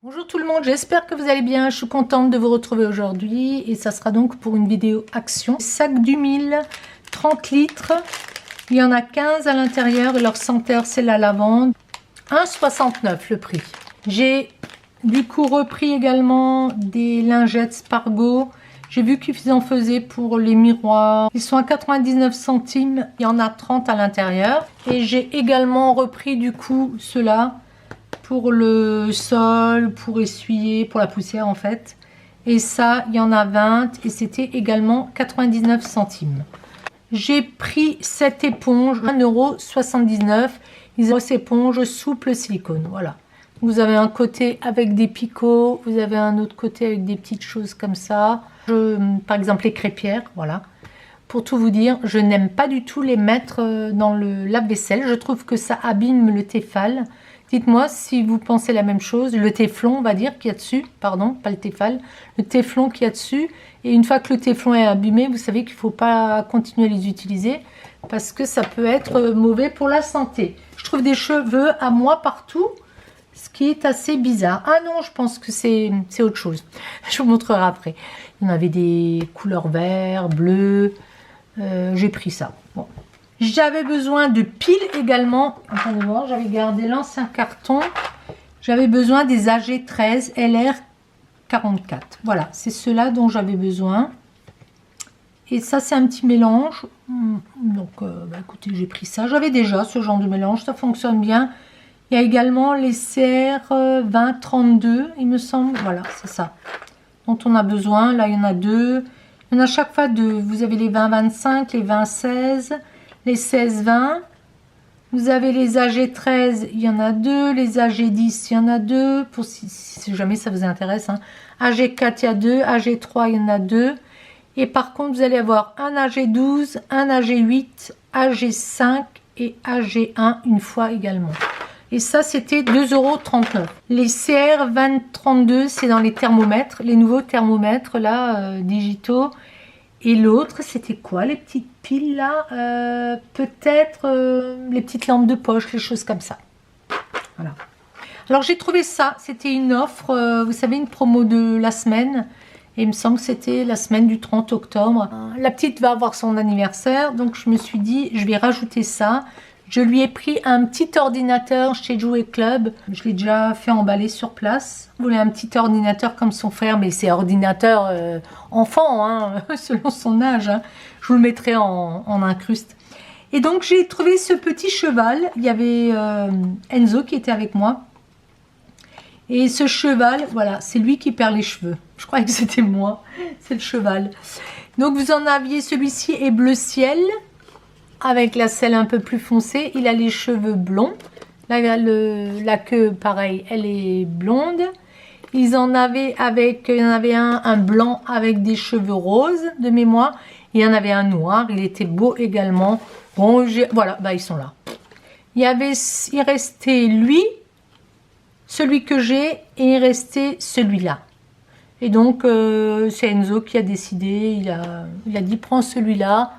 Bonjour tout le monde, j'espère que vous allez bien. Je suis contente de vous retrouver aujourd'hui et ça sera donc pour une vidéo action. Sac du 1000, 30 litres. Il y en a 15 à l'intérieur et leur senteur c'est la lavande. 1,69 le prix. J'ai du coup repris également des lingettes Spargo. J'ai vu qu'ils en faisaient pour les miroirs. Ils sont à 99 centimes. Il y en a 30 à l'intérieur. Et j'ai également repris du coup ceux-là pour le sol, pour essuyer, pour la poussière en fait. Et ça, il y en a 20 et c'était également 99 centimes. J'ai pris cette éponge, 1,79 €. Ils ont cette éponge souple silicone, voilà. Vous avez un côté avec des picots, vous avez un autre côté avec des petites choses comme ça. Par exemple les crêpières, voilà. Pour tout vous dire, je n'aime pas du tout les mettre dans le lave-vaisselle. Je trouve que ça abîme le téfal. Dites-moi si vous pensez la même chose. Le téflon, on va dire, qu'il y a dessus. Pardon, pas le téfal. Le téflon qu'il y a dessus. Et une fois que le téflon est abîmé, vous savez qu'il ne faut pas continuer à les utiliser parce que ça peut être mauvais pour la santé. Je trouve des cheveux à moi partout, ce qui est assez bizarre. Ah non, je pense que c'est autre chose. Je vous montrerai après. Il y en avait des couleurs vert, bleu. J'ai pris ça. Bon. J'avais besoin de piles également. Attendez voir, j'avais gardé l'ancien carton. J'avais besoin des AG13 LR44. Voilà, c'est ceux-là dont j'avais besoin. Et ça, c'est un petit mélange. Donc, écoutez, j'ai pris ça. J'avais déjà ce genre de mélange, ça fonctionne bien. Il y a également les CR2032, il me semble. Voilà, c'est ça dont on a besoin. Là, il y en a deux. Il y en a chaque fois deux. Vous avez les 20-25, les 20-16, les 16-20. Vous avez les AG13, il y en a deux. Les AG10, il y en a deux. Pour si jamais ça vous intéresse. Hein. AG4, il y a deux. AG3, il y en a deux. Et par contre, vous allez avoir un AG12, un AG8, AG5 et AG1 une fois également. Et ça, c'était 2,39 €. Les CR2032, c'est dans les thermomètres, les nouveaux thermomètres là, digitaux. Et l'autre, c'était quoi? Les petites piles là, peut-être les petites lampes de poche, les choses comme ça. Voilà. Alors j'ai trouvé ça, c'était une offre, vous savez, une promo de la semaine. Et il me semble que c'était la semaine du 30 octobre. La petite va avoir son anniversaire, donc je me suis dit, je vais rajouter ça. Je lui ai pris un petit ordinateur chez Jouet Club. Je l'ai déjà fait emballer sur place. Vous voulez un petit ordinateur comme son frère, mais c'est ordinateur enfant, hein, selon son âge. Hein. Je vous le mettrai en incruste. Et donc j'ai trouvé ce petit cheval. Il y avait Enzo qui était avec moi. Et ce cheval, voilà, c'est lui qui perd les cheveux. Je croyais que c'était moi. C'est le cheval. Donc vous en aviez, celui-ci est bleu ciel. Avec la selle un peu plus foncée, il a les cheveux blonds. La queue, pareil, elle est blonde. Il y en avait un blanc avec des cheveux roses de mémoire. Il y en avait un noir, il était beau également. Bon, voilà, bah ils sont là. Il restait lui, celui que j'ai, et il restait celui-là. Et donc, c'est Enzo qui a décidé, il a dit, prends celui-là.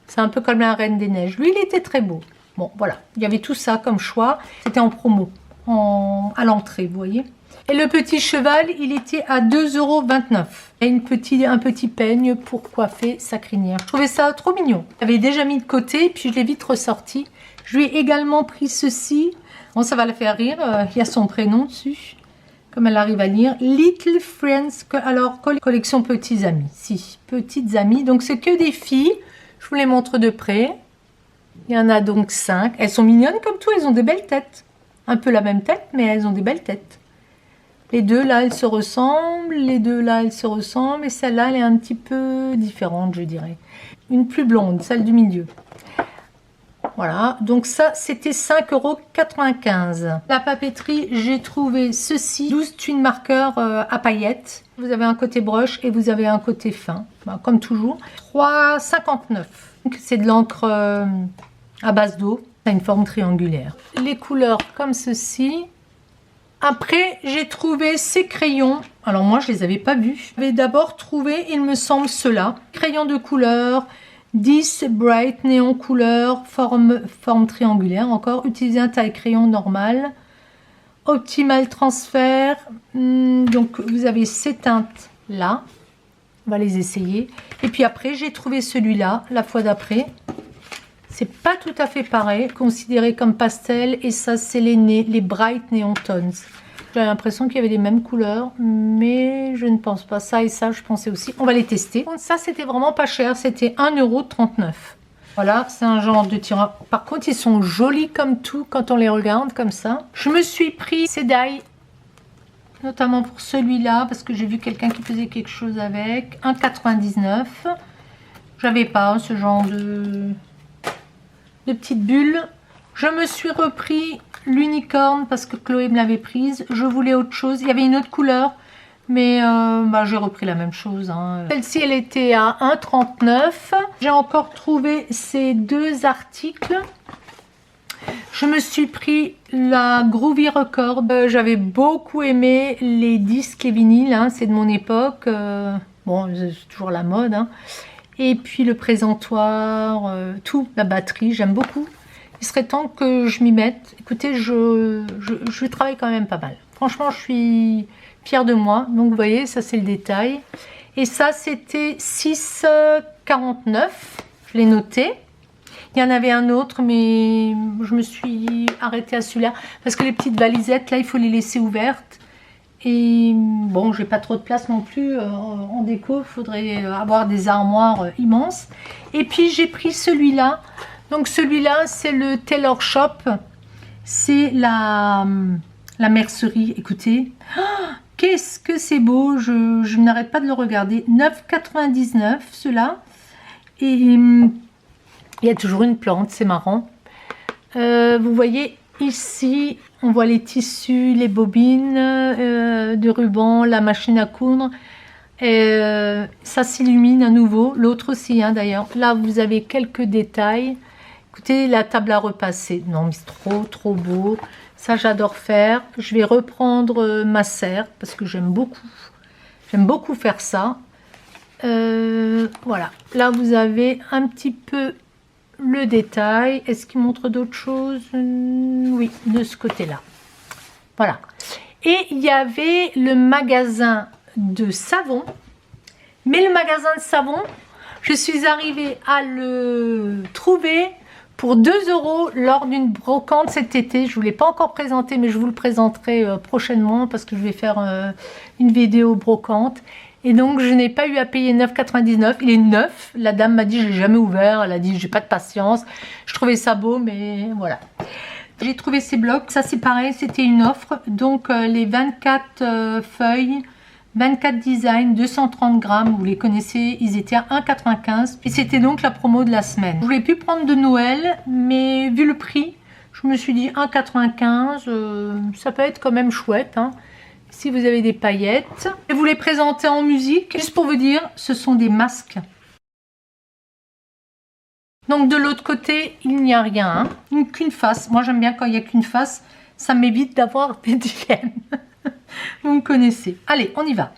C'est un peu comme la Reine des Neiges. Lui, il était très beau. Bon, voilà. Il y avait tout ça comme choix. C'était en promo, à l'entrée, vous voyez. Et le petit cheval, il était à 2,29 €. Et un petit peigne pour coiffer sa crinière. Je trouvais ça trop mignon. J'avais déjà mis de côté, puis je l'ai vite ressorti. Je lui ai également pris ceci. Bon, ça va la faire rire. Il y a son prénom dessus, comme elle arrive à lire. Little Friends. Alors, collection Petits Amis. Si, Petites Amies. Donc, c'est que des filles. Je vous les montre de près. Il y en a donc 5. Elles sont mignonnes comme tout. Elles ont des belles têtes. Un peu la même tête, mais elles ont des belles têtes. Les deux là, elles se ressemblent. Les deux là, elles se ressemblent. Et celle-là, elle est un petit peu différente, je dirais. Une plus blonde, celle du milieu. Voilà. Donc ça, c'était 5,95 €. La papeterie, j'ai trouvé ceci. 12 twin marqueurs à paillettes. Vous avez un côté broche et vous avez un côté fin. Ben, comme toujours. 3,59 €. C'est de l'encre à base d'eau. Ça a une forme triangulaire. Les couleurs comme ceci. Après, j'ai trouvé ces crayons. Alors moi, je les avais pas vus. J'avais d'abord trouvé, il me semble, ceux-là. Crayons de couleur. 10 Bright néon couleur, forme triangulaire. Encore, utiliser un taille crayon normal. Optimal Transfer. Donc vous avez ces teintes là. On va les essayer. Et puis après, j'ai trouvé celui-là la fois d'après. C'est pas tout à fait pareil, considéré comme pastel. Et ça, c'est les Bright Neon Tones. J'avais l'impression qu'il y avait les mêmes couleurs, mais je ne pense pas. Ça et ça, je pensais aussi. On va les tester. Ça, c'était vraiment pas cher. C'était 1,39 €. Voilà, c'est un genre de tiroir. Par contre, ils sont jolis comme tout quand on les regarde comme ça. Je me suis pris ces die, notamment pour celui-là, parce que j'ai vu quelqu'un qui faisait quelque chose avec. 1,99 €. J'avais pas ce genre de petites bulles. Je me suis repris l'unicorne parce que Chloé me l'avait prise. Je voulais autre chose. Il y avait une autre couleur, mais j'ai repris la même chose. Hein. Celle-ci, elle était à 1,39 €. J'ai encore trouvé ces deux articles. Je me suis pris la Groovy Record. J'avais beaucoup aimé les disques et vinyles. Hein. C'est de mon époque. Bon, c'est toujours la mode. Hein. Et puis le présentoir, tout, la batterie, j'aime beaucoup. Il serait temps que je m'y mette. Écoutez, je travaille quand même pas mal. Franchement, je suis fière de moi. Donc, vous voyez, ça, c'est le détail. Et ça, c'était 6,49 €. Je l'ai noté. Il y en avait un autre, mais je me suis arrêtée à celui-là. Parce que les petites valisettes, là, il faut les laisser ouvertes. Et bon, j'ai pas trop de place non plus en déco. Il faudrait avoir des armoires immenses. Et puis, j'ai pris celui-là. Donc celui-là, c'est le Tailor Shop. C'est la mercerie. Écoutez, qu'est-ce que c'est beau. Je n'arrête pas de le regarder. 9,99 € ceux-là. Et il y a toujours une plante, c'est marrant. Vous voyez ici, on voit les tissus, les bobines de ruban, la machine à coudre. Ça s'illumine à nouveau. L'autre aussi, hein, d'ailleurs. Là, vous avez quelques détails. Écoutez, la table à repasser. Non, mais c'est trop, trop beau. Ça, j'adore faire. Je vais reprendre ma serre parce que j'aime beaucoup. J'aime beaucoup faire ça. Voilà. Là, vous avez un petit peu le détail. Est-ce qu'il montre d'autres choses? Oui, de ce côté-là. Voilà. Et il y avait le magasin de savon. Mais le magasin de savon, je suis arrivée à le trouver pour 2 € lors d'une brocante cet été. Je ne vous l'ai pas encore présenté, mais je vous le présenterai prochainement parce que je vais faire une vidéo brocante. Et donc, je n'ai pas eu à payer 9,99 €. Il est neuf. La dame m'a dit, je ne l'ai jamais ouvert. Elle a dit, j'ai pas de patience. Je trouvais ça beau, mais voilà. J'ai trouvé ces blocs. Ça, c'est pareil, c'était une offre. Donc, les 24 feuilles, 24 designs, 230 grammes, vous les connaissez, ils étaient à 1,95 € et c'était donc la promo de la semaine. Je voulais plus prendre de Noël, mais vu le prix, je me suis dit 1,95 €, ça peut être quand même chouette. Hein. Si vous avez des paillettes. Je vais vous les présenter en musique, juste pour vous dire, ce sont des masques. Donc de l'autre côté, il n'y a rien, hein. Qu'une face. Moi j'aime bien quand il n'y a qu'une face, ça m'évite d'avoir des dilemmes. Vous me connaissez. Allez, on y va.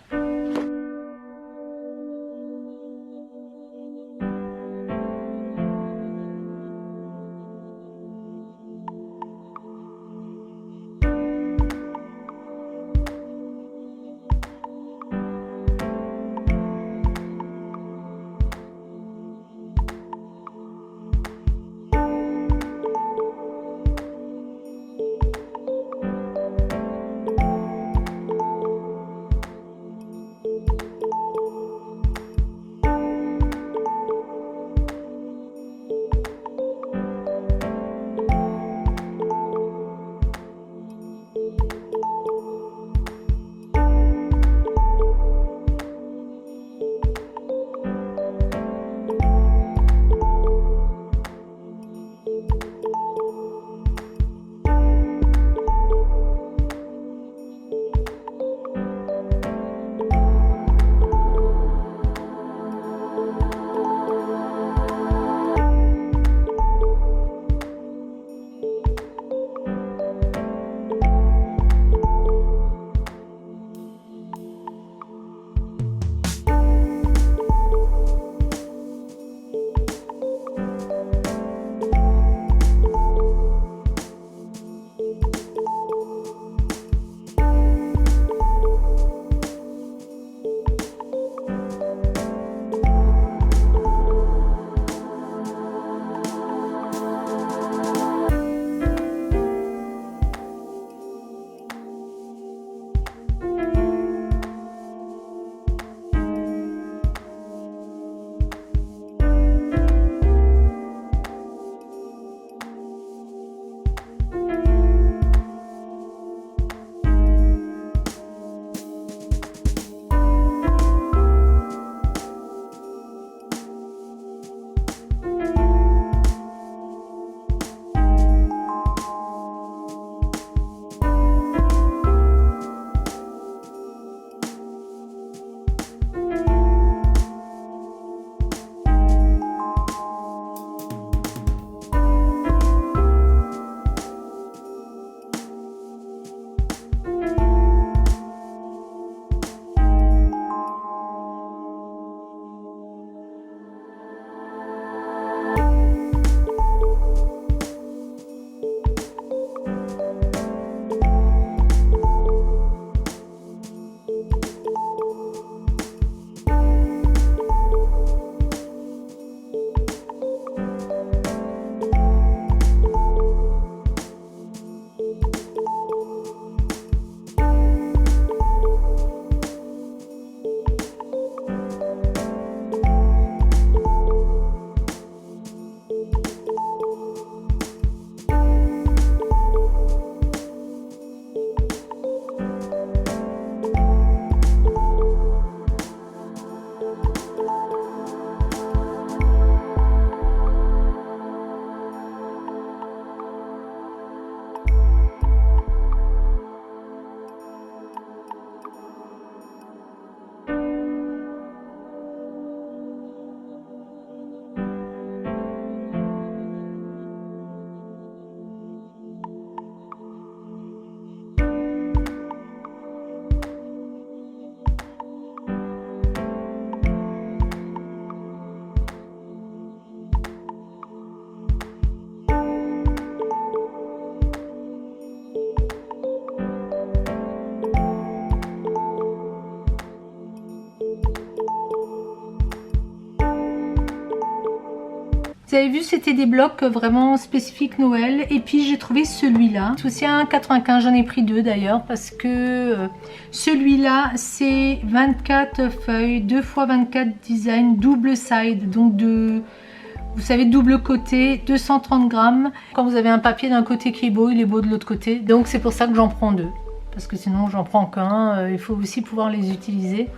Vous avez vu, c'était des blocs vraiment spécifiques Noël. Et puis j'ai trouvé celui-là. C'est aussi un 95, j'en ai pris deux d'ailleurs. Parce que celui-là, c'est 24 feuilles, 2 x 24 design, double side. Donc vous savez, double côté, 230 grammes. Quand vous avez un papier d'un côté qui est beau, il est beau de l'autre côté. Donc c'est pour ça que j'en prends deux. Parce que sinon j'en prends qu'un. Il faut aussi pouvoir les utiliser.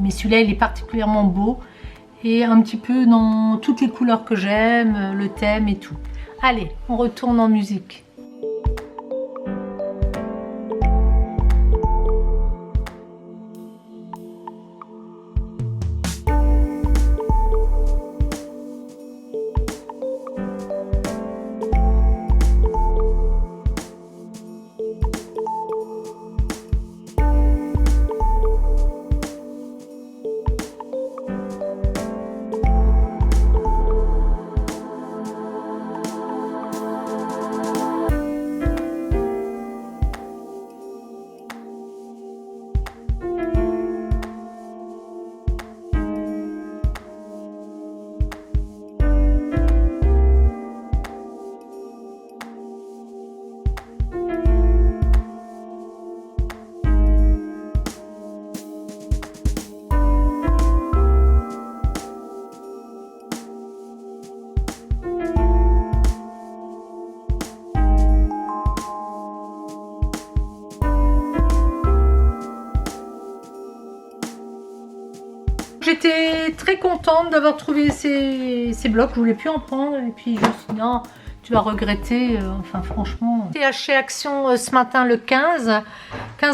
Mais celui-là, il est particulièrement beau. Et un petit peu dans toutes les couleurs que j'aime, le thème et tout. Allez, on retourne en musique. J'étais très contente d'avoir trouvé ces blocs, je voulais plus en prendre et puis je me suis dit non, tu vas regretter, enfin franchement. J'ai acheté Action ce matin le 15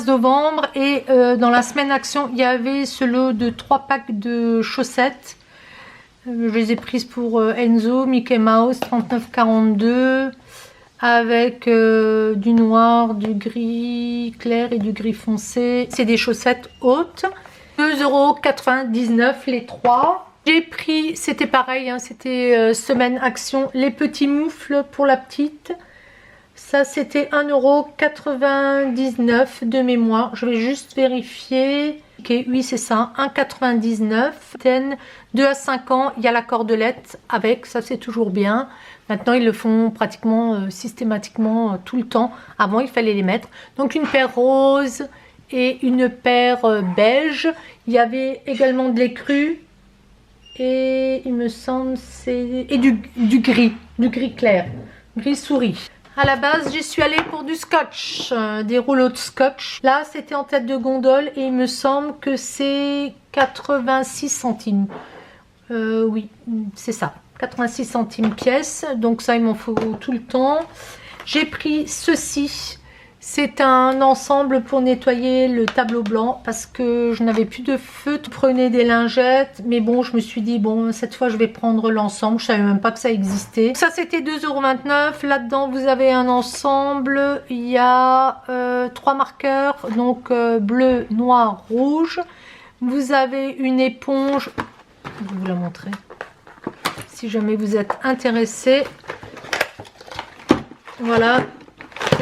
novembre et dans la semaine Action il y avait ce lot de 3 packs de chaussettes. Je les ai prises pour Enzo, Mickey Mouse, 39,42 avec du noir, du gris clair et du gris foncé. C'est des chaussettes hautes. 2,99 € les 3. J'ai pris, c'était pareil, hein, c'était semaine Action, les petits moufles pour la petite. Ça c'était 1,99 € de mémoire. Je vais juste vérifier. Ok, oui c'est ça, 1,99 €. 2 à 5 ans, il y a la cordelette avec, ça c'est toujours bien. Maintenant ils le font pratiquement systématiquement tout le temps. Avant il fallait les mettre. Donc une paire rose et une paire beige. Il y avait également de l'écru et il me semble c'est et du gris clair, gris souris. À la base j'y suis allée pour du scotch, des rouleaux de scotch. Là c'était en tête de gondole et il me semble que c'est 86 centimes. Oui c'est ça, 86 centimes pièce. Donc ça il m'en faut tout le temps. J'ai pris ceci. C'est un ensemble pour nettoyer le tableau blanc parce que je n'avais plus de feutre. Je prenais des lingettes, mais bon, je me suis dit, bon, cette fois, je vais prendre l'ensemble. Je savais même pas que ça existait. Ça, c'était 2,29 €. Là-dedans, vous avez un ensemble. Il y a 3 marqueurs, donc bleu, noir, rouge. Vous avez une éponge. Je vais vous la montrer. Si jamais vous êtes intéressé. Voilà.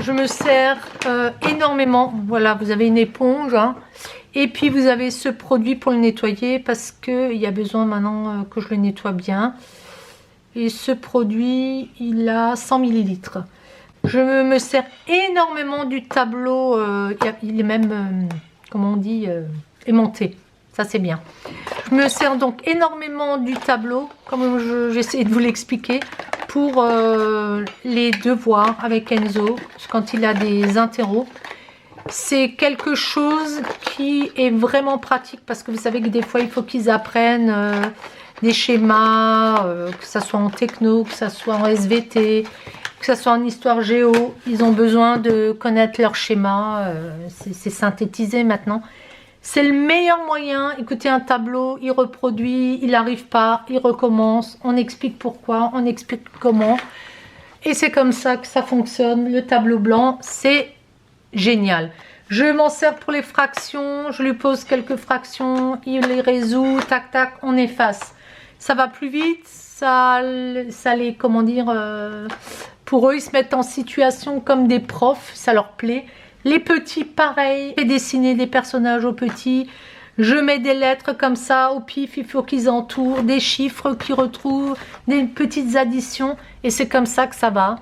Je me sers énormément. Voilà, vous avez une éponge. Hein. Et puis, vous avez ce produit pour le nettoyer parce qu'il y a besoin maintenant que je le nettoie bien. Et ce produit, il a 100 ml. Je me sers énormément du tableau. Il est même, comment on dit, aimanté. Ça, c'est bien. Je me sers donc énormément du tableau, comme j'essaie de vous l'expliquer, pour les devoirs avec Enzo, quand il a des interros. C'est quelque chose qui est vraiment pratique parce que vous savez que des fois, il faut qu'ils apprennent des schémas, que ce soit en techno, que ce soit en SVT, que ce soit en histoire géo. Ils ont besoin de connaître leurs schémas. C'est synthétisé maintenant. C'est le meilleur moyen. Écoutez, un tableau, il reproduit, il n'arrive pas, il recommence, on explique pourquoi, on explique comment. Et c'est comme ça que ça fonctionne. Le tableau blanc, c'est génial. Je m'en sers pour les fractions, je lui pose quelques fractions, il les résout, tac tac, on efface. Ça va plus vite, ça les, comment dire, pour eux, ils se mettent en situation comme des profs, ça leur plaît. Les petits, pareil, j'ai dessiné des personnages aux petits. Je mets des lettres comme ça au pif, il faut qu'ils entourent, des chiffres qu'ils retrouvent, des petites additions. Et c'est comme ça que ça va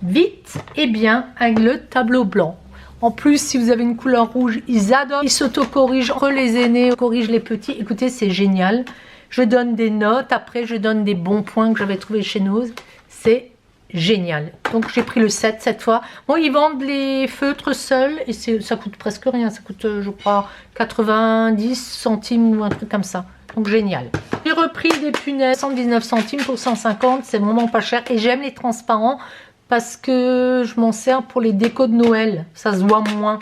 vite et bien avec le tableau blanc. En plus, si vous avez une couleur rouge, ils adorent. Ils s'auto-corrigent entre les aînés, corrigent les petits. Écoutez, c'est génial. Je donne des notes. Après, je donne des bons points que j'avais trouvés chez Nose. C'est génial. Donc, j'ai pris le 7 cette fois. Bon, ils vendent les feutres seuls. Et ça coûte presque rien. Ça coûte, je crois, 90 centimes ou un truc comme ça. Donc, génial. J'ai repris des punaises. 119 centimes pour 150. C'est vraiment pas cher. Et j'aime les transparents. Parce que je m'en sers pour les décos de Noël. Ça se voit moins.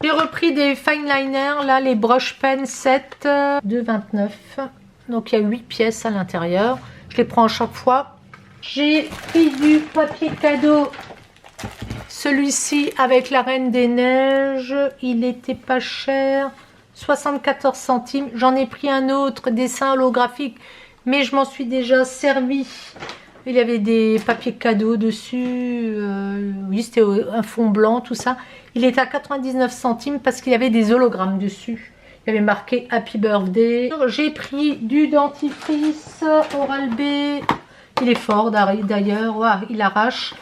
J'ai repris des fine liners. Là, les brush pen 7 de 29. Donc, il y a 8 pièces à l'intérieur. Je les prends à chaque fois. J'ai pris du papier cadeau. Celui-ci avec la Reine des Neiges. Il était pas cher. 74 centimes. J'en ai pris un autre dessin holographique. Mais je m'en suis déjà servi. Il y avait des papiers cadeaux dessus, oui c'était un fond blanc, tout ça. Il était à 99 centimes parce qu'il y avait des hologrammes dessus. Il y avait marqué Happy Birthday. J'ai pris du dentifrice Oral-B. Il est fort d'ailleurs, wow, il arrache.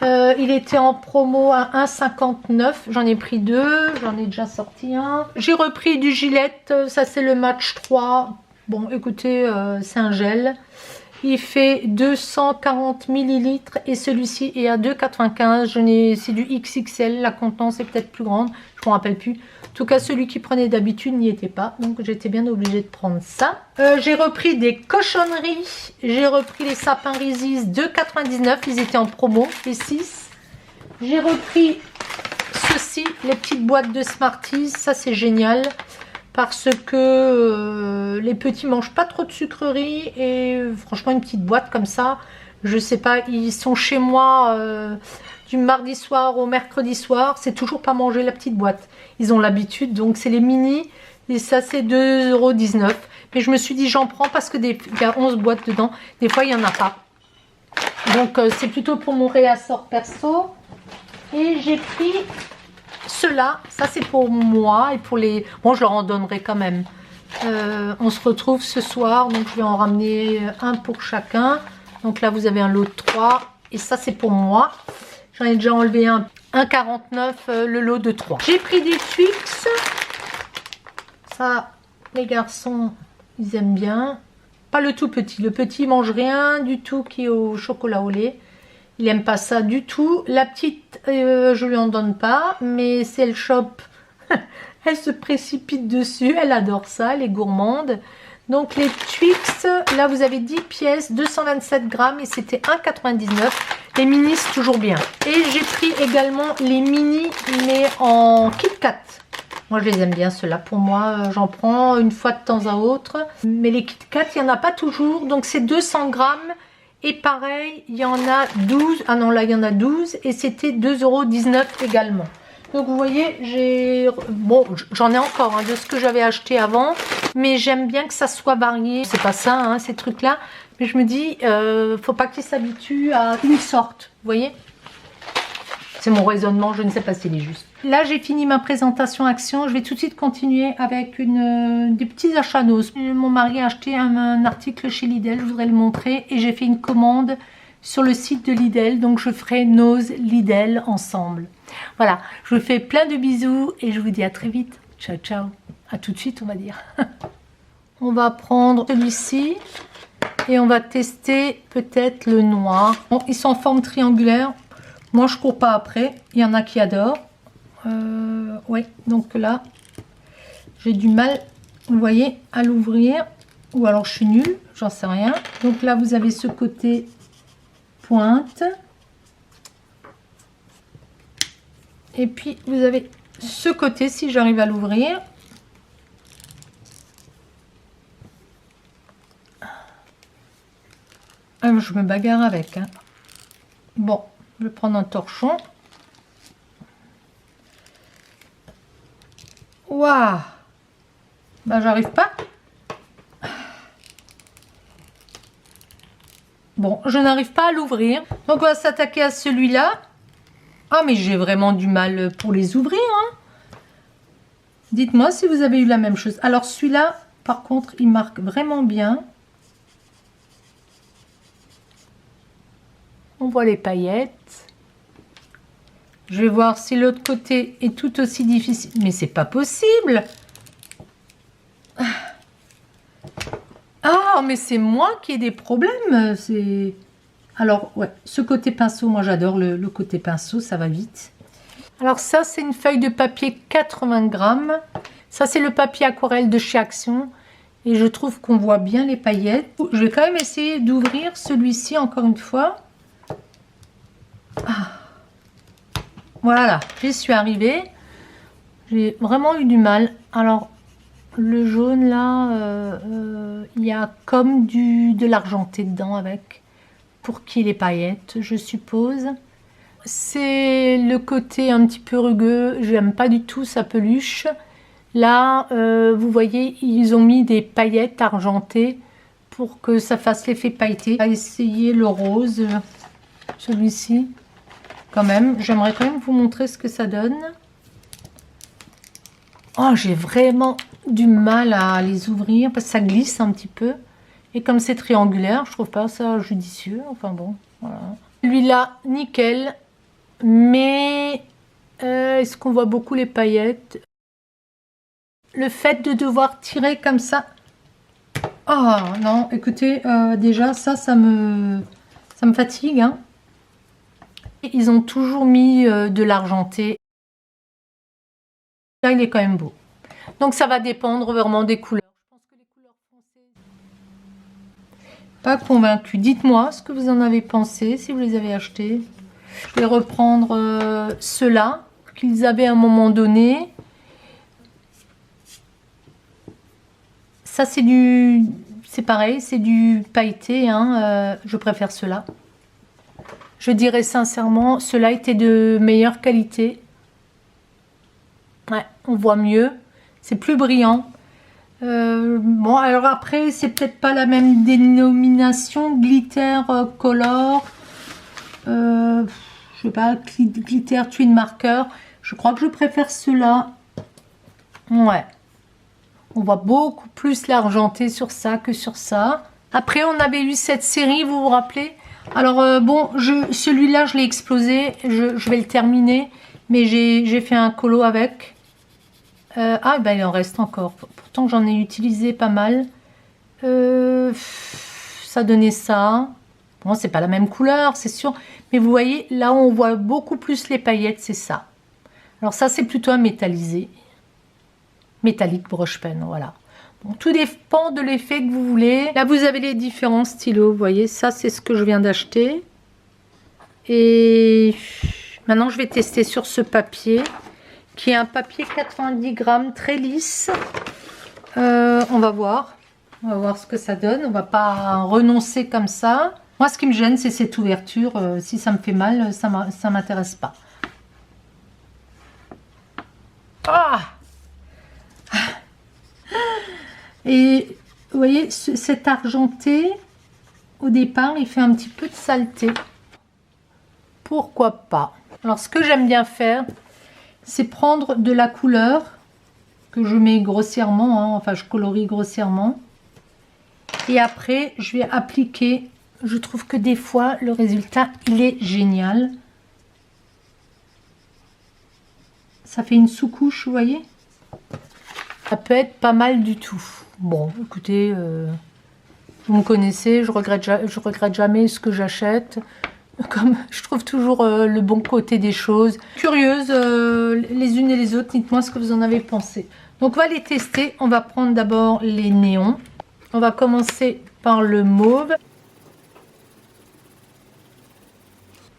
Il était en promo à 1,59. J'en ai pris deux, j'en ai déjà sorti un. J'ai repris du Gillette, ça c'est le Match 3. Bon écoutez, c'est un gel. Il fait 240 millilitres et celui-ci est à 2,95. C'est du XXL. La contenance est peut-être plus grande. Je ne me rappelle plus. En tout cas, celui qui prenait d'habitude n'y était pas. Donc, j'étais bien obligée de prendre ça. J'ai repris des cochonneries. J'ai repris les sapins Risis 2,99. Ils étaient en promo, les 6. J'ai repris ceci, les petites boîtes de Smarties. Ça, c'est génial. Parce que les petits mangent pas trop de sucreries et franchement une petite boîte comme ça, je sais pas, ils sont chez moi du mardi soir au mercredi soir, c'est toujours pas manger la petite boîte. Ils ont l'habitude, donc c'est les mini et ça c'est 2,19 €. Mais je me suis dit j'en prends parce que il y a 11 boîtes dedans, des fois il y en a pas. Donc c'est plutôt pour mon réassort perso. Et j'ai pris ceux-là, ça c'est pour moi et pour les... Bon, je leur en donnerai quand même. On se retrouve ce soir, donc je vais en ramener un pour chacun. Donc là, vous avez un lot de 3. Et ça, c'est pour moi. J'en ai déjà enlevé un. 1,49 le lot de 3. J'ai pris des Twix. Ça, les garçons, ils aiment bien. Pas le tout petit. Le petit, il mange rien du tout qui est au chocolat au lait. Il n'aime pas ça du tout. La petite, je lui en donne pas. Mais si elle chope, elle se précipite dessus. Elle adore ça, elle est gourmande. Donc les Twix, là vous avez 10 pièces, 227 grammes et c'était 1,99 €. Les mini, c'est toujours bien. Et j'ai pris également les mini, mais en Kit Kat. Moi, je les aime bien, ceux-là. Pour moi, j'en prends une fois de temps à autre. Mais les Kit Kat, il n'y en a pas toujours. Donc, c'est 200 grammes. Et pareil, il y en a 12. Ah non, là, il y en a 12. Et c'était 2,19 € également. Donc, vous voyez, j'ai... Bon, j'en ai encore hein, de ce que j'avais acheté avant. Mais j'aime bien que ça soit varié. C'est pas ça, hein, ces trucs-là. Mais je me dis, faut pas qu'ils s'habituent à une sorte. Vous voyez? C'est mon raisonnement, je ne sais pas s'il est juste. Là, j'ai fini ma présentation action. Je vais tout de suite continuer avec des petits achats Nose. Mon mari a acheté un article chez Lidl, je voudrais le montrer. Et j'ai fait une commande sur le site de Lidl. Donc, je ferai Nose Lidl ensemble. Voilà, je vous fais plein de bisous et je vous dis à très vite. Ciao, ciao. À tout de suite, on va dire. On va prendre celui-ci et on va tester peut-être le noir. Bon, ils sont en forme triangulaire. Moi, je cours pas après. Il y en a qui adorent. Oui, donc là, j'ai du mal, vous voyez, à l'ouvrir. Ou alors, je suis nulle, j'en sais rien. Donc là, vous avez ce côté pointe. Et puis, vous avez ce côté, si j'arrive à l'ouvrir. Ah, je me bagarre avec. Hein. Bon. Je vais prendre un torchon. Waouh! Ben, j'arrive pas. Bon, je n'arrive pas à l'ouvrir. Donc, on va s'attaquer à celui-là. Ah, mais j'ai vraiment du mal pour les ouvrir. Hein. Dites-moi si vous avez eu la même chose. Alors celui-là, par contre, il marque vraiment bien. On voit les paillettes. Je vais voir si l'autre côté est tout aussi difficile. Mais c'est pas possible. Ah, mais c'est moi qui ai des problèmes. C'est... Alors, ouais, ce côté pinceau, moi j'adore le côté pinceau, ça va vite. Alors ça, c'est une feuille de papier 80 grammes. Ça, c'est le papier aquarelle de chez Action. Et je trouve qu'on voit bien les paillettes. Je vais quand même essayer d'ouvrir celui-ci encore une fois. Ah. Voilà, j'y suis arrivée. J'ai vraiment eu du mal. Alors, le jaune là, il y a comme de l'argenté dedans avec. Pour qu'il y ait les paillettes, je suppose. C'est le côté un petit peu rugueux. J'aime pas du tout sa peluche. Là, vous voyez, ils ont mis des paillettes argentées pour que ça fasse l'effet pailleté. On va essayer le rose, celui-ci. Quand même, j'aimerais quand même vous montrer ce que ça donne. Oh, j'ai vraiment du mal à les ouvrir parce que ça glisse un petit peu. Et comme c'est triangulaire, je trouve pas ça judicieux. Enfin bon, voilà. Celui-là, nickel. Mais est-ce qu'on voit beaucoup les paillettes? Le fait de devoir tirer comme ça. Oh non, écoutez, déjà ça me fatigue. Hein. Ils ont toujours mis de l'argenté. Là, il est quand même beau. Donc ça va dépendre vraiment des couleurs. Je pense que les couleurs foncées... Pas convaincu. Dites-moi ce que vous en avez pensé, si vous les avez achetés. Je vais reprendre ceux-là qu'ils avaient à un moment donné. Ça, c'est pareil, c'est du pailleté. Hein, je préfère ceux-là. Je dirais sincèrement, ceux-là étaient de meilleure qualité. Ouais, on voit mieux. C'est plus brillant. Bon, alors après, c'est peut-être pas la même dénomination. Glitter Color. Je sais pas, Glitter Twin Marker. Je crois que je préfère ceux-là. Ouais. On voit beaucoup plus l'argenté sur ça que sur ça. Après, on avait eu cette série, vous vous rappelez? Alors, bon, celui-là, je l'ai explosé. Je vais le terminer. Mais j'ai fait un colo avec. Ah, ben il en reste encore. Pourtant, j'en ai utilisé pas mal. Ça donnait ça. Bon, c'est pas la même couleur, c'est sûr. Mais vous voyez, là, on voit beaucoup plus les paillettes, c'est ça. Alors ça, c'est plutôt un métallisé. Métallique broche pen, voilà. Bon, tout dépend de l'effet que vous voulez. Là, vous avez les différents stylos, vous voyez. Ça, c'est ce que je viens d'acheter. Et maintenant, je vais tester sur ce papier, qui est un papier 90 grammes, très lisse. On va voir. On va voir ce que ça donne. On va pas renoncer comme ça. Moi, ce qui me gêne, c'est cette ouverture. Si ça me fait mal, ça m'intéresse pas. Ah! Et vous voyez, cet argenté, au départ, il fait un petit peu de saleté. Pourquoi pas? Alors, ce que j'aime bien faire, c'est prendre de la couleur que je mets grossièrement, hein, enfin, je colorie grossièrement. Et après, je vais appliquer. Je trouve que des fois, le résultat, il est génial. Ça fait une sous-couche, vous voyez? Ça peut être pas mal du tout. Bon, écoutez, vous me connaissez, je regrette jamais ce que j'achète. Comme je trouve toujours le bon côté des choses. Curieuse, les unes et les autres, dites-moi ce que vous en avez pensé. Donc, on va les tester. On va prendre d'abord les néons. On va commencer par le mauve.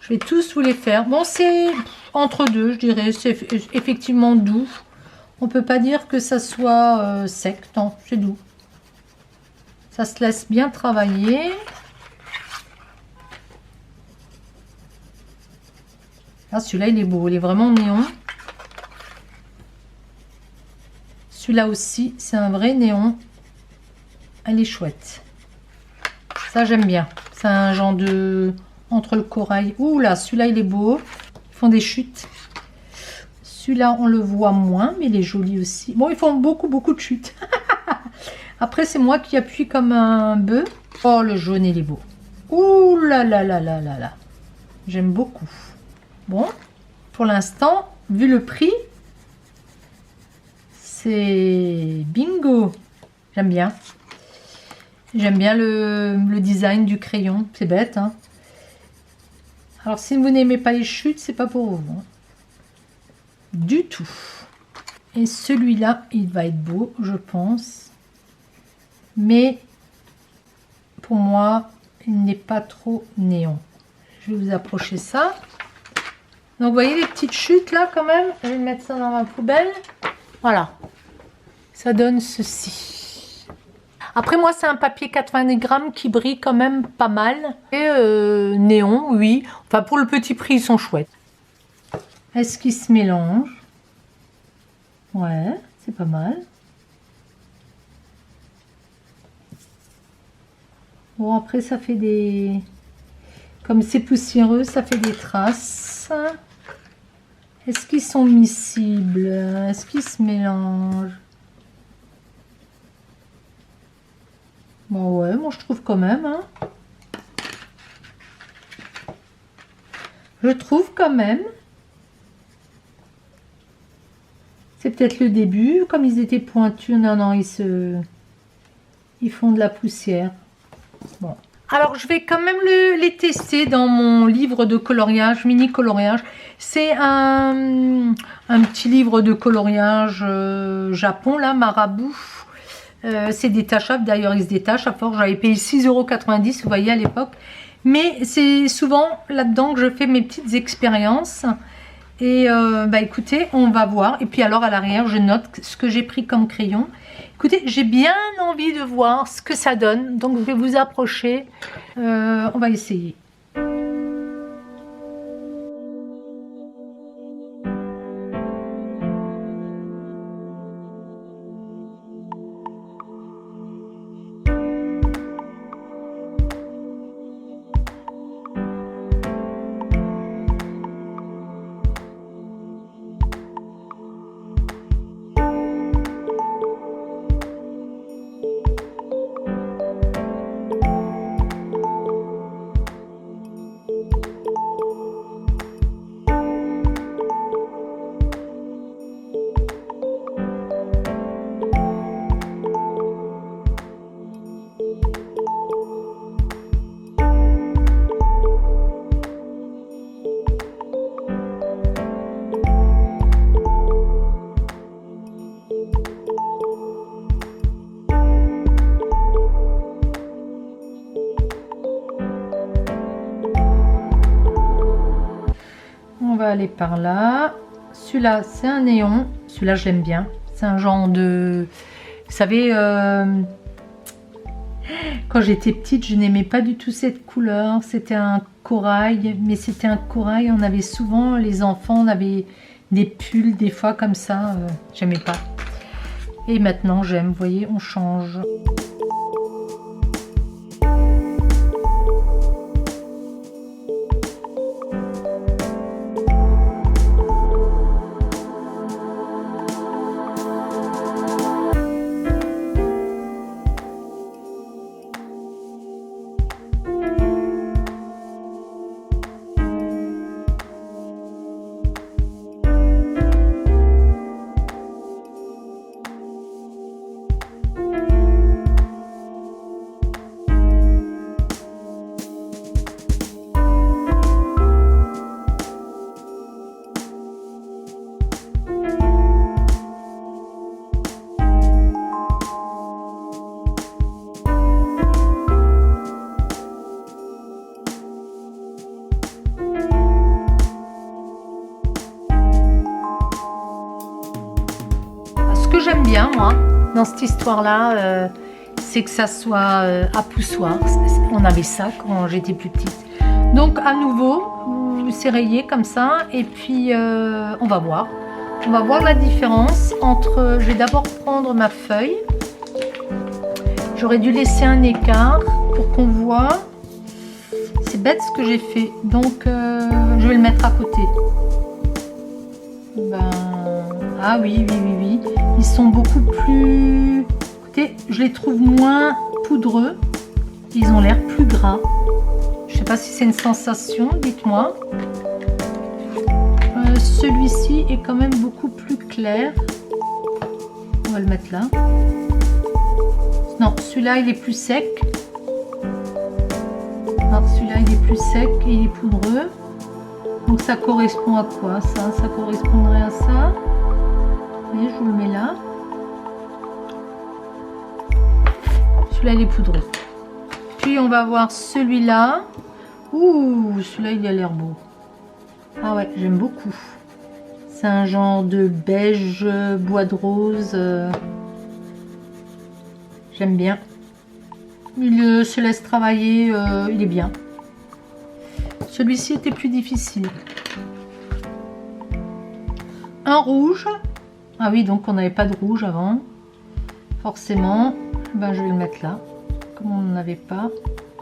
Je vais tous vous les faire. Bon, c'est entre deux, je dirais. C'est effectivement doux. On peut pas dire que ça soit sec. Non, c'est doux. Ça se laisse bien travailler. Ah, celui-là, il est beau. Il est vraiment néon. Celui-là aussi, c'est un vrai néon. Elle est chouette. Ça, j'aime bien. C'est un genre de... entre le corail. Ouh là, celui-là, il est beau. Ils font des chutes. Celui-là, on le voit moins, mais il est joli aussi. Bon, ils font beaucoup de chutes. Après, c'est moi qui appuie comme un bœuf. Oh, le jaune, il est beau. Ouh là là là là là là. J'aime beaucoup. Bon, pour l'instant, vu le prix, c'est bingo. J'aime bien. J'aime bien le design du crayon. C'est bête, hein. Alors, si vous n'aimez pas les chutes, c'est pas pour vous. Hein. Du tout. Et celui-là, il va être beau, je pense. Mais, pour moi, il n'est pas trop néon. Je vais vous approcher ça. Donc, vous voyez les petites chutes là, quand même. Je vais mettre ça dans ma poubelle. Voilà. Ça donne ceci. Après, moi, c'est un papier 90 grammes qui brille quand même pas mal. Et néon, oui. Enfin, pour le petit prix, ils sont chouettes. Est-ce qu'ils se mélangent? Ouais, c'est pas mal. Bon, après, ça fait des... Comme c'est poussiéreux, ça fait des traces. Est-ce qu'ils sont miscibles? Est-ce qu'ils se mélangent? Bon, ouais, moi je trouve quand même. Hein. Je trouve quand même. C'est peut-être le début. Comme ils étaient pointus, non, ils font de la poussière. Bon. Alors, je vais quand même les tester dans mon livre de coloriage, mini coloriage. C'est un petit livre de coloriage Japon, là, Marabout. C'est détachable, d'ailleurs, il se détache à force. J'avais payé 6,90 €, vous voyez, à l'époque. Mais c'est souvent là-dedans que je fais mes petites expériences. Et bah écoutez, on va voir. Et puis alors, à l'arrière, je note ce que j'ai pris comme crayon. Écoutez, j'ai bien envie de voir ce que ça donne. Donc, je vais vous approcher. On va essayer. On va aller par là. Celui-là, c'est un néon. Celui-là, je l'aime bien. C'est un genre de... Vous savez, quand j'étais petite, je n'aimais pas du tout cette couleur. C'était un corail. Mais c'était un corail. On avait souvent, les enfants, on avait des pulls, des fois, comme ça. J'aimais pas. Et maintenant, j'aime. Vous voyez, on change. J'aime bien moi dans cette histoire là c'est que ça soit à poussoir. On avait ça quand j'étais plus petite, donc à nouveau c'est rayé comme ça et puis on va voir la différence entre... Je vais d'abord prendre ma feuille, j'aurais dû laisser un écart pour qu'on voit. C'est bête ce que j'ai fait, donc je vais le mettre à côté. Ben Ah oui, oui, oui, oui. Ils sont beaucoup plus... Écoutez, je les trouve moins poudreux. Ils ont l'air plus gras. Je sais pas si c'est une sensation, dites-moi. Celui-ci est quand même beaucoup plus clair. On va le mettre là. Non, celui-là, il est plus sec. Non, celui-là, il est plus sec et il est poudreux. Donc ça correspond à quoi ça? Ça correspondrait à ça. Et je vous le mets là. Celui-là, il est poudreux. Puis on va voir celui-là. Ouh, celui-là, il a l'air beau. Ah ouais, j'aime beaucoup. C'est un genre de beige, bois de rose. J'aime bien. Il se laisse travailler, il est bien. Celui-ci était plus difficile. Un rouge. Ah oui, donc on n'avait pas de rouge avant. Forcément. Ben, je vais le mettre là. Comme on n'en avait pas.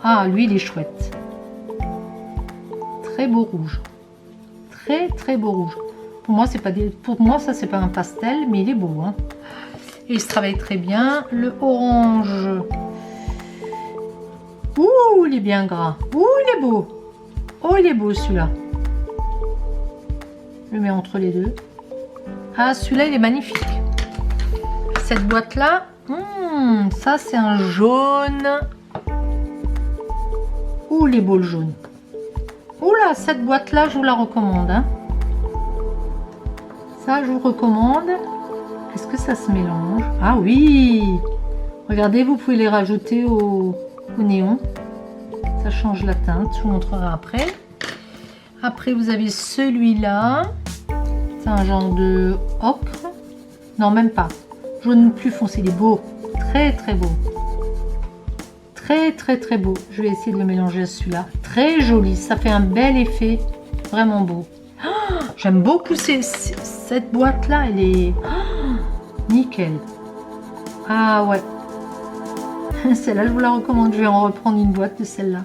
Ah, lui, il est chouette. Très beau rouge. Très, très beau rouge. Pour moi, c'est pas des... Pour moi, ça, c'est pas un pastel, mais il est beau. Hein. Et il se travaille très bien. Le orange. Ouh, il est bien gras. Ouh, il est beau. Oh, il est beau celui-là. Je le mets entre les deux. Ah, celui-là, il est magnifique. Cette boîte-là, ça, c'est un jaune. Ouh, il est beau le jaune. Oula, cette boîte-là, je vous la recommande. Hein. Ça, je vous recommande. Est-ce que ça se mélange? Ah oui! Regardez, vous pouvez les rajouter au néon. Ça change la teinte, je vous montrerai après. Après, vous avez celui-là. C'est un genre de ocre. Non, même pas. Jaune plus foncé, il est beau. Très, très beau. Très, très, très beau. Je vais essayer de le mélanger à celui-là. Très joli. Ça fait un bel effet. Vraiment beau. Oh, j'aime beaucoup cette boîte-là. Elle est nickel. Ah ouais. Celle-là, je vous la recommande. Je vais en reprendre une boîte de celle-là.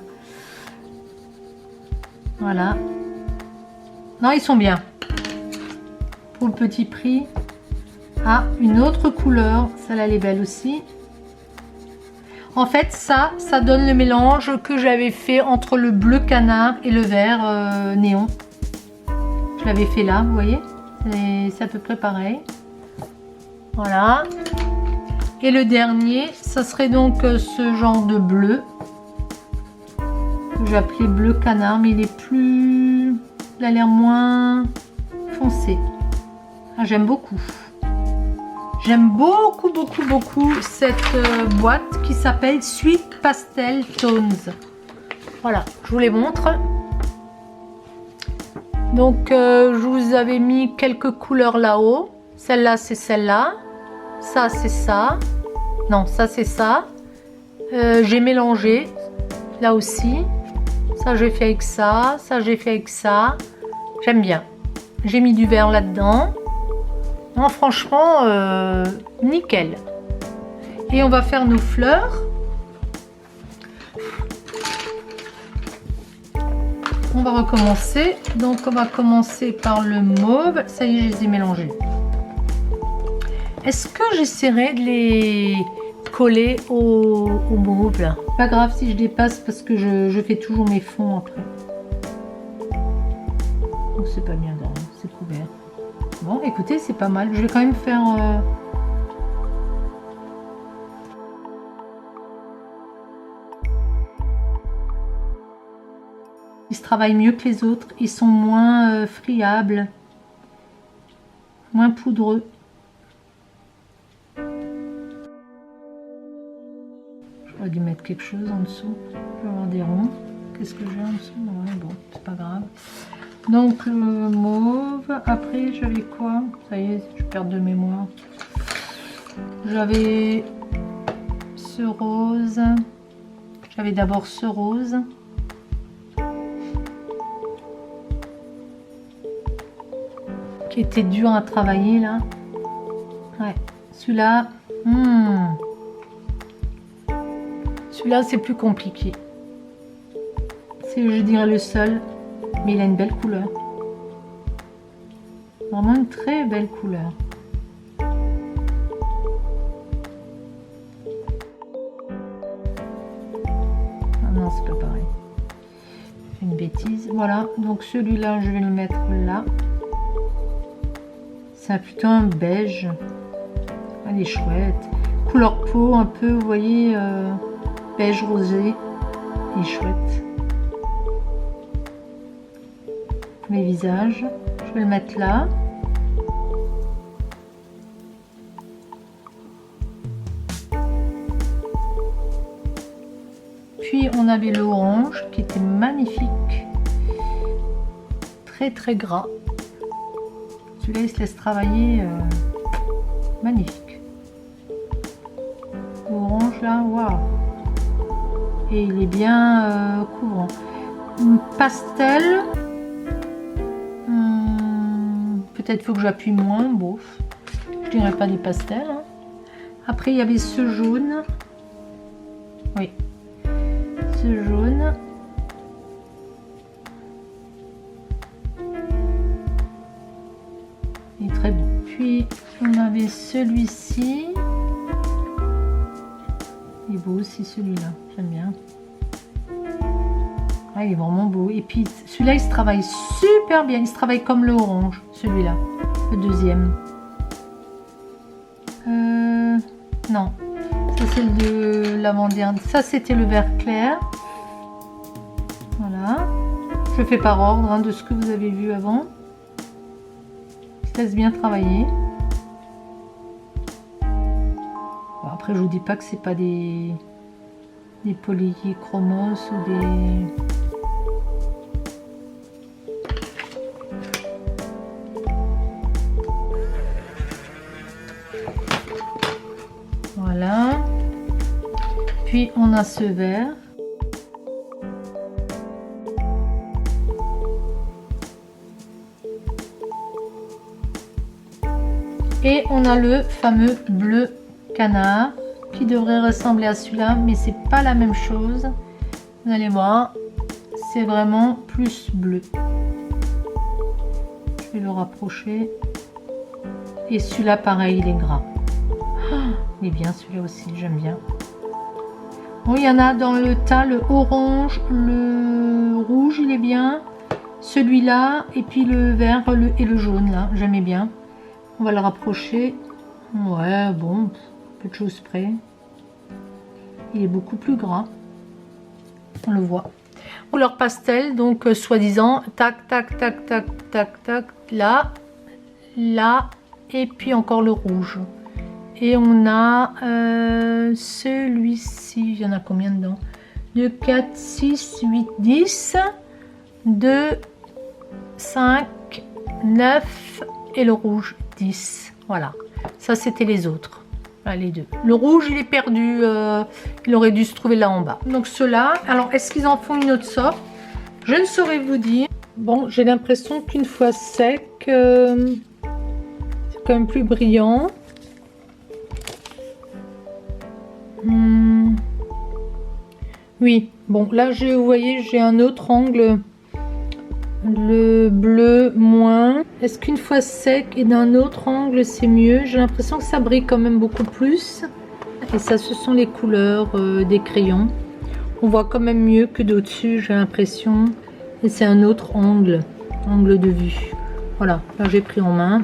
Voilà. Non, ils sont bien. Pour le petit prix. Ah, une autre couleur. Celle-là, elle est belle aussi. En fait, ça donne le mélange que j'avais fait entre le bleu canard et le vert néon. Je l'avais fait là, vous voyez. C'est à peu près pareil. Voilà. Et le dernier, ça serait donc ce genre de bleu. Que j'ai appelé bleu canard, mais il est plus... Il a l'air moins foncé. Ah, j'aime beaucoup. J'aime beaucoup, beaucoup, beaucoup cette boîte qui s'appelle Sweet Pastel Tones. Voilà, je vous les montre. Donc, je vous avais mis quelques couleurs là-haut. Celle-là, c'est celle-là. Ça, c'est ça. Non, ça, c'est ça. J'ai mélangé. Là aussi. Ça, j'ai fait avec ça. Ça, j'ai fait avec ça. J'aime bien. J'ai mis du vert là-dedans. Non, franchement, nickel. Et on va faire nos fleurs. On va recommencer. Donc, on va commencer par le mauve. Ça y est, je les ai mélangés. Est-ce que j'essaierai de les coller au mauve là? Pas grave si je dépasse parce que je fais toujours mes fonds après. Donc, c'est pas bien grave, c'est couvert. Bon, écoutez, c'est pas mal. Je vais quand même faire... Ils se travaillent mieux que les autres. Ils sont moins friables. Moins poudreux. J'aurais dû mettre quelque chose en dessous. Je vais avoir des ronds. Qu'est-ce que j'ai en dessous? Ouais, bon, c'est pas grave. Donc le mauve, après j'avais quoi? Ça y est, je perds de mémoire. J'avais ce rose. J'avais d'abord ce rose. Qui était dur à travailler là. Ouais, celui-là. Celui-là c'est plus compliqué. C'est, je dirais, le seul. Mais il a une belle couleur. Vraiment une très belle couleur. bêtises. Voilà, donc celui-là, je vais le mettre là. C'est plutôt un beige. Elle est chouette. Couleur peau, un peu, vous voyez, beige rosé. Il est chouette. Les visages, je vais le mettre là. Puis on avait le orange qui était magnifique, très très gras. Celui-là il se laisse travailler, magnifique. L'orange là, waouh! Et il est bien couvrant. Pastel, peut-être faut que j'appuie moins, bof. Je dirais pas des pastels. Hein. Après il y avait ce jaune, oui. Ce jaune, il est très beau. Puis on avait celui-ci, il est beau aussi celui-là, j'aime bien. Ah, il est vraiment beau. Et puis celui-là il se travaille super bien, il se travaille comme le orange, celui-là, le deuxième. Non. Ça c'est le l'avant-dernier. Ça c'était le vert clair. Voilà. Je fais par ordre hein, de ce que vous avez vu avant. Il se laisse bien travailler. Bon, après je vous dis pas que c'est pas des polychromos ou des... Voilà. Puis on a ce vert. Et on a le fameux bleu canard qui devrait ressembler à celui-là, mais c'est pas la même chose. Vous allez voir, c'est vraiment plus bleu. Je vais le rapprocher. Et celui-là, pareil, il est gras. Il est bien celui-là aussi, j'aime bien. Bon, il y en a dans le tas, le orange, le rouge, il est bien. Celui-là, et puis le vert et le jaune, là, j'aimais bien. On va le rapprocher. Ouais, bon, peu de choses près. Il est beaucoup plus gras. On le voit. Couleur pastel, donc soi-disant, tac, tac, tac, tac, tac, tac, là, là, et puis encore le rouge. Et on a celui-ci, il y en a combien dedans? 2, 4, 6, 8, 10, 2, 5, 9 et le rouge 10. Voilà, ça c'était les autres. Voilà, les deux. Le rouge il est perdu, il aurait dû se trouver là en bas. Donc ceux-là, alors est-ce qu'ils en font une autre sorte? Je ne saurais vous dire. Bon, j'ai l'impression qu'une fois sec, c'est quand même plus brillant. Oui, bon là vous voyez j'ai un autre angle, le bleu moins. Est-ce qu'une fois sec et d'un autre angle c'est mieux? J'ai l'impression que ça brille quand même beaucoup plus. Et ça ce sont les couleurs des crayons. On voit quand même mieux que d'au-dessus, j'ai l'impression. Et c'est un autre angle de vue. Voilà, là j'ai pris en main.